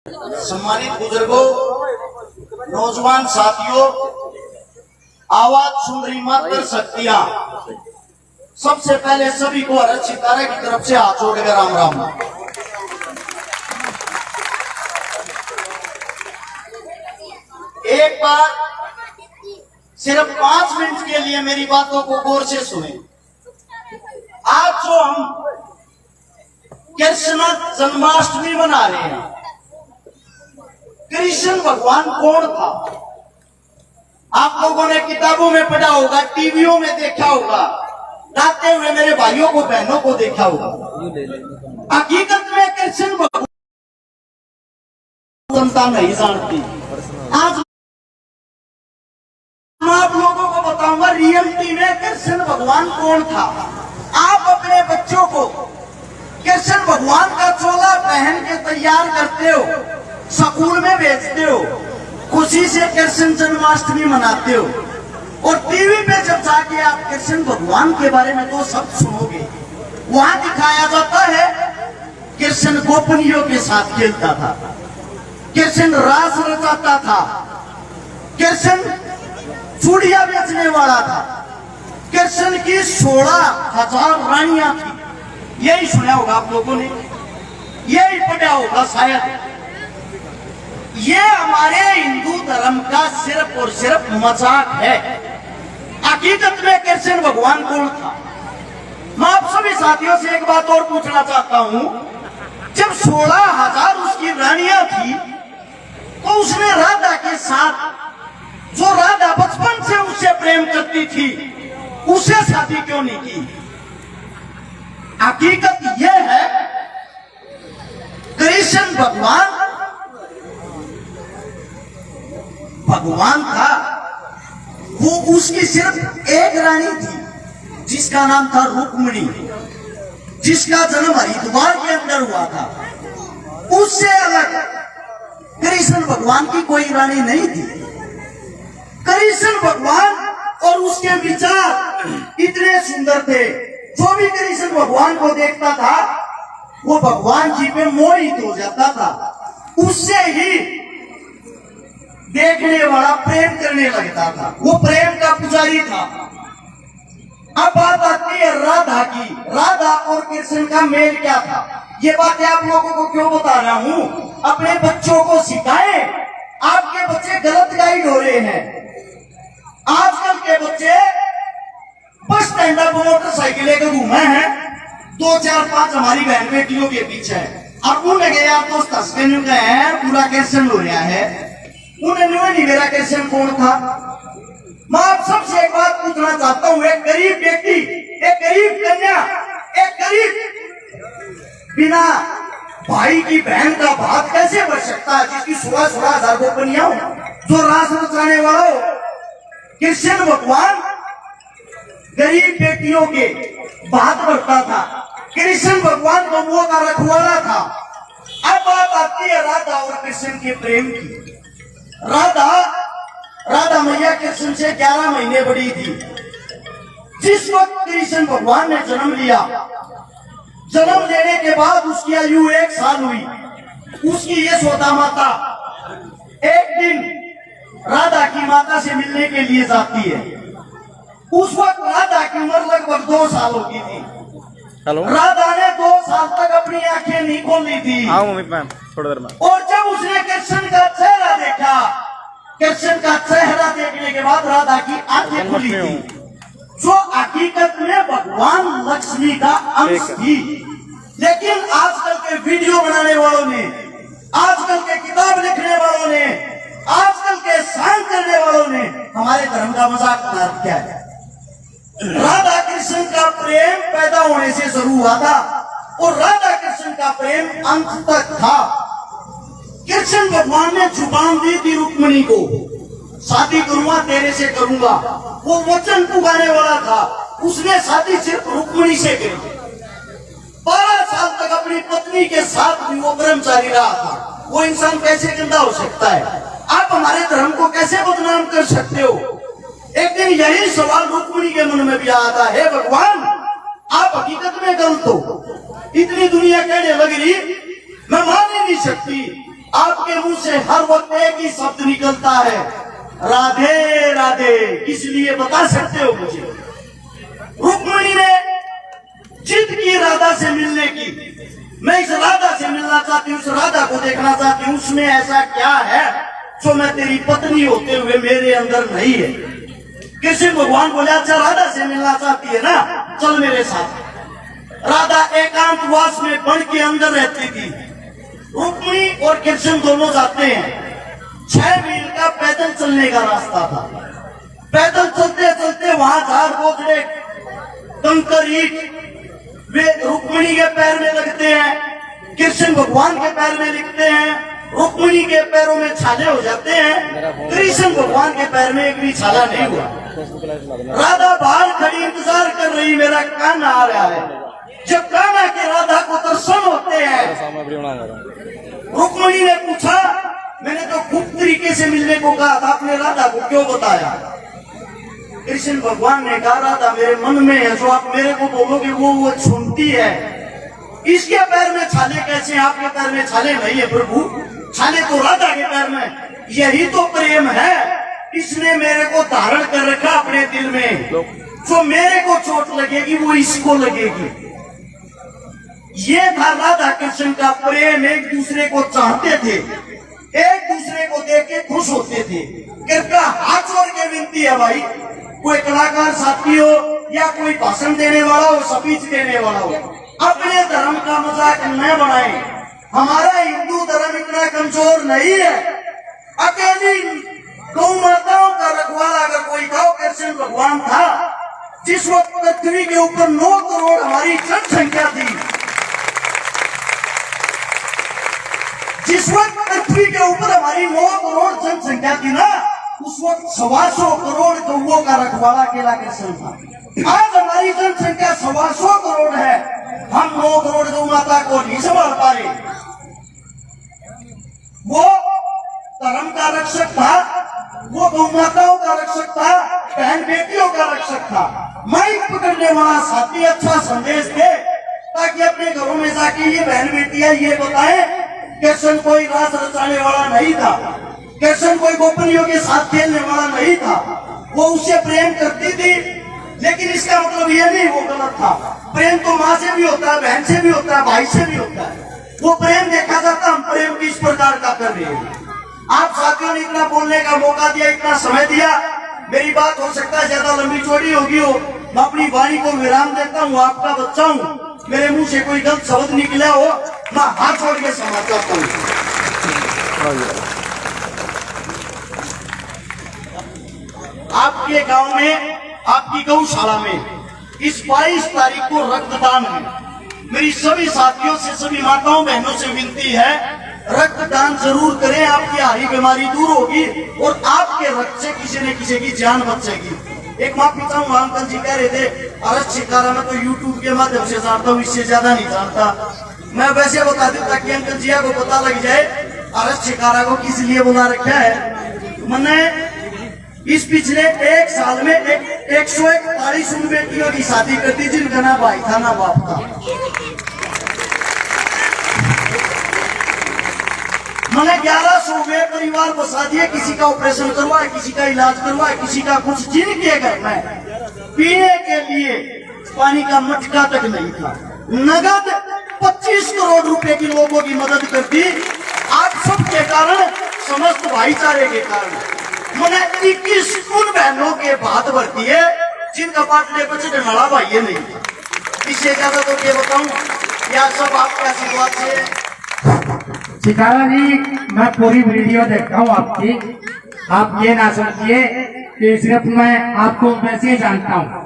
सम्मानित बुजुर्गों, नौजवान साथियों, आवाज सुन रही मात्र शक्तियां, सबसे पहले सभी को हरत सितारे की तरफ से हाथ जोड़ के राम राम। एक बार सिर्फ 5 मिनट के लिए मेरी बातों को गौर से सुने। आज जो हम कृष्ण जन्माष्टमी मना रहे हैं, कृष्ण भगवान कौन था? आप लोगों ने किताबों में पढ़ा होगा, टीवियों में देखा होगा, गाते हुए मेरे भाइयों को बहनों को देखा होगा। हकीकत में कृष्ण भगवान जनता नहीं जानती। आज मैं आप लोगों को बताऊंगा रियलिटी में कृष्ण भगवान कौन था। आप अपने बच्चों को कृष्ण भगवान का चोला पहन के तैयार करते हो, स्कूल में भेजते हो, खुशी से कृष्ण जन्माष्टमी मनाते हो, और टीवी पे जब जाके आप कृष्ण भगवान के बारे में दो शब्द सुनोगे, वहां दिखाया जाता है कृष्ण गोपनियों के साथ खेलता था, कृष्ण रास रचाता था, कृष्ण चूड़िया बेचने वाला था, कृष्ण की 16,000 रानियां थी। यही सुना होगा आप लोगों ने, यही पढ़ा होगा शायद। ये हमारे हिंदू धर्म का सिर्फ और सिर्फ मजाक है। हकीकत में कृष्ण भगवान कौन था? मैं आप सभी साथियों से एक बात और पूछना चाहता हूं। जब 16,000 उसकी रानियां थी, तो उसने राधा के साथ, जो राधा बचपन से उससे प्रेम करती थी, उसे शादी क्यों नहीं की? हकीकत यह है, कृष्ण भगवान था। वो उसकी सिर्फ एक रानी थी, जिसका नाम था रुक्मिणी, जिसका जन्म हरिद्वार के अंदर हुआ था। उससे अलग कृष्ण भगवान की कोई रानी नहीं थी। कृष्ण भगवान और उसके विचार इतने सुंदर थे, जो भी कृष्ण भगवान को देखता था वो भगवान जी पे मोहित हो जाता था। उससे ही देखने वाला प्रेम करने लगता था, वो प्रेम का पुजारी था। अब बात आती है राधा की। राधा और कृष्ण का मेल क्या था? ये बातें आप लोगों को क्यों बता रहा हूं? अपने बच्चों को सिखाएं। आपके बच्चे गलत गाइड हो रहे हैं। आजकल के बच्चे बस स्टैंड पर मोटरसाइकिल लेकर घूमे हैं, 2 4 5 हमारी बहन बेटियों के पीछे है। अब उन्हें यार दोस्त हंसके हैं, पूरा कृष्ण हो रहा है। उन्हें नहीं मेरा कृष्ण कौन था? मैं आप सबसे एक बात पूछना चाहता हूँ। एक गरीब व्यक्ति, एक गरीब कन्या, एक गरीब बिना भाई की बहन का भात कैसे बढ़ सकता है, जिसकी 16,000 गोपनियां हो, जो रास रचाने वाला हो? कृष्ण भगवान गरीब बेटियों के भात भरता था। कृष्ण भगवान गौओं का रखवाला था। अब बात आती है राधा और कृष्ण के प्रेम की। राधा मैया कृष्ण से 11 महीने बड़ी थी। जिस वक्त कृष्ण भगवान ने जन्म लिया, जन्म लेने के बाद उसकी आयु 1 साल हुई। उसकी यशोदा माता एक दिन राधा की माता से मिलने के लिए जाती है। उस वक्त राधा की उम्र लगभग 2 साल की थी। राधा ने 2 साल तक अपनी आंखें नहीं खोली थी। थोड़ी देर में। और जब उसने कृष्ण का चेहरा देखा, कृष्ण का चेहरा देखने के बाद राधा की आंखें खुली थी, जो हकीकत में भगवान लक्ष्मी का अंश थी। लेकिन आजकल के वीडियो बनाने वालों ने, आजकल के किताब लिखने वालों ने, आजकल के साइन करने वालों ने हमारे धर्म का मजाक बना दिया है। राधा कृष्ण का प्रेम पैदा होने से शुरू हुआ था, और राधा कृष्ण का प्रेम अंत तक था। कृष्ण भगवान ने जुबान दी थी रुक्मिणी को, शादी करूंगा तेरे से करूंगा। वो वचन पुकारे वाला था। उसने शादी सिर्फ रुक्मिणी से करी। 12 साल तक अपनी पत्नी के साथ भी वो ब्रह्मचारी रहा था। वो इंसान कैसे गंदा हो सकता है? आप हमारे धर्म को कैसे बदनाम कर सकते हो? एक दिन यही सवाल रुक्मिणी के मन में भी आता है, भगवान आप हकीकत में गलत हो। इतनी दुनिया कहने लग रही, मैं मान ही नहीं सकती। आपके मुंह से हर वक्त एक ही शब्द निकलता है, राधे राधे। किस लिए बता सकते हो मुझे? रुक्मिणी ने जिद की राधा से मिलने की। मैं इस राधा से मिलना चाहती हूँ, उस राधा को देखना चाहती हूँ। उसमें ऐसा क्या है जो मैं तेरी पत्नी होते हुए मेरे अंदर नहीं है? कृष्ण भगवान बोले, अच्छा राधा से मिलना चाहती है ना, चल मेरे साथ। राधा एकांतवास में वन के अंदर रहती थी। रुक्मिणी और कृष्ण दोनों जाते हैं। 6 मील का पैदल चलने का रास्ता था। पैदल चलते चलते वहां झाड़ बोझड़े कंकर ईंट वे रुक्मिणी के पैर में लगते हैं, कृष्ण भगवान के पैर में लगते हैं। रुक्मिणी के पैरों में छाले हो जाते हैं, कृष्ण भगवान के पैर में एक भी छाला नहीं हुआ। राधा बाहर खड़ी इंतजार कर रही, मेरा कान्हा आ रहा है। जब कान्हा के राधा को दर्शन होते हैं, रुक्मिणी ने पूछा, मैंने तो गुप्त तरीके से मिलने को कहा था, आपने राधा को क्यों बताया? कृष्ण भगवान ने कहा, राधा मेरे मन में है, जो आप मेरे को बोलोगे वो सुनती है। इसके पैर में छाले कैसे? आपके पैर में छाले नहीं है प्रभु, छाले तो राधा के पैर में। यही तो प्रेम है, इसने मेरे को धारण कर रखा अपने दिल में। जो मेरे को चोट लगेगी वो इसको लगेगी। ये था राधा कृष्ण का प्रेम, एक दूसरे को चाहते थे, एक दूसरे को देख के खुश होते थे। कृपया हाथ जोड़ के विनती है भाई, कोई कलाकार साथी हो या कोई भाषण देने वाला हो, स्पीच देने वाला हो, अपने धर्म का मजाक न बनाए। हमारा हिंदू धर्म इतना कमजोर नहीं है। अकेली गौ माताओं का रखवाला अगर कोई था, कृष्ण भगवान था। जिस वक्त पृथ्वी के ऊपर 9 करोड़ हमारी जनसंख्या थी, जिस वक्त पृथ्वी के ऊपर हमारी 9 करोड़ जनसंख्या थी ना, उस वक्त 125 करोड़ गौओं का रखवाला अकेला कृष्ण था। आज हमारी जनसंख्या 125 करोड़ है, हम 9 करोड़ गौ माता को नहीं संभाल पा रहे। वो धर्म का रक्षक था, वो गौ माताओं का रक्षक था, बहन बेटियों का रक्षक था। माइक पकड़ने वाला साथी अच्छा संदेश दे, ताकि अपने घरों में जाके ये बहन बेटियां ये बताएं, कृष्ण कोई रास रचाने वाला नहीं था, कृष्ण कोई गोपनियों के साथ खेलने वाला नहीं था। वो उससे प्रेम करती थी, लेकिन इसका मतलब ये नहीं वो गलत था। प्रेम तो माँ से भी होता है, बहन से भी होता है, भाई से भी होता है। वो प्रेम देखा जाता, हम प्रेम किस प्रकार का कर रहे हैं। आप साथियों ने इतना बोलने का मौका दिया, इतना समय दिया। मेरी बात हो सकता है ज्यादा लंबी चौड़ी होगी हो, मैं अपनी वाणी को विराम देता हूँ। आपका बच्चा हूँ, मेरे मुंह से कोई गलत शब्द निकला हो, मैं हाथ छोड़ के क्षमा चाहता हूँ। आपके गांव में, आपकी गौशाला में इस 22 तारीख को रक्तदान है। मेरी सभी साथियों से, सभी माताओं बहनों से विनती है, रक्तदान जरूर करें। आपकी हारी बीमारी दूर होगी और आपके रक्त से किसी न किसी की जान बचेगी। एक माँ पिता हूँ, अंकल जी कह रहे थे अरस शिकारा में तो यूट्यूब के माध्यम से जानता हूँ, इससे ज्यादा नहीं जानता। मैं वैसे बता दूं ताकि अंकल जिया को पता लग जाए अरस शिकारा को किस लिए बुला रखा है। मैंने इस पिछले 1 साल में 141 उन बेटियों की शादी कर दी जिनका ना भाई था ना बाप था। मैंने 1100 परिवार बसा दिए, किसी का ऑपरेशन करवाया, किसी का इलाज करवाया, किसी का कुछ, जिनके घर में पीने के लिए पानी का मटका तक नहीं था। नगद 25 करोड़ रुपए की लोगों की मदद कर दी। आप सबके कारण, समस्त भाईचारे के कारण मैंने 21 उन बहनों के बात भरती है जिनका पाटले बचे नड़ा भाई नहीं। इससे ज्यादा तो क्या बताऊं, या सब आपके आशीर्वाद से। शिकारा जी, मैं पूरी वीडियो देखता हूँ आपकी, आप ये ना समझिए कि सिर्फ मैं आपको वैसे ही जानता हूँ।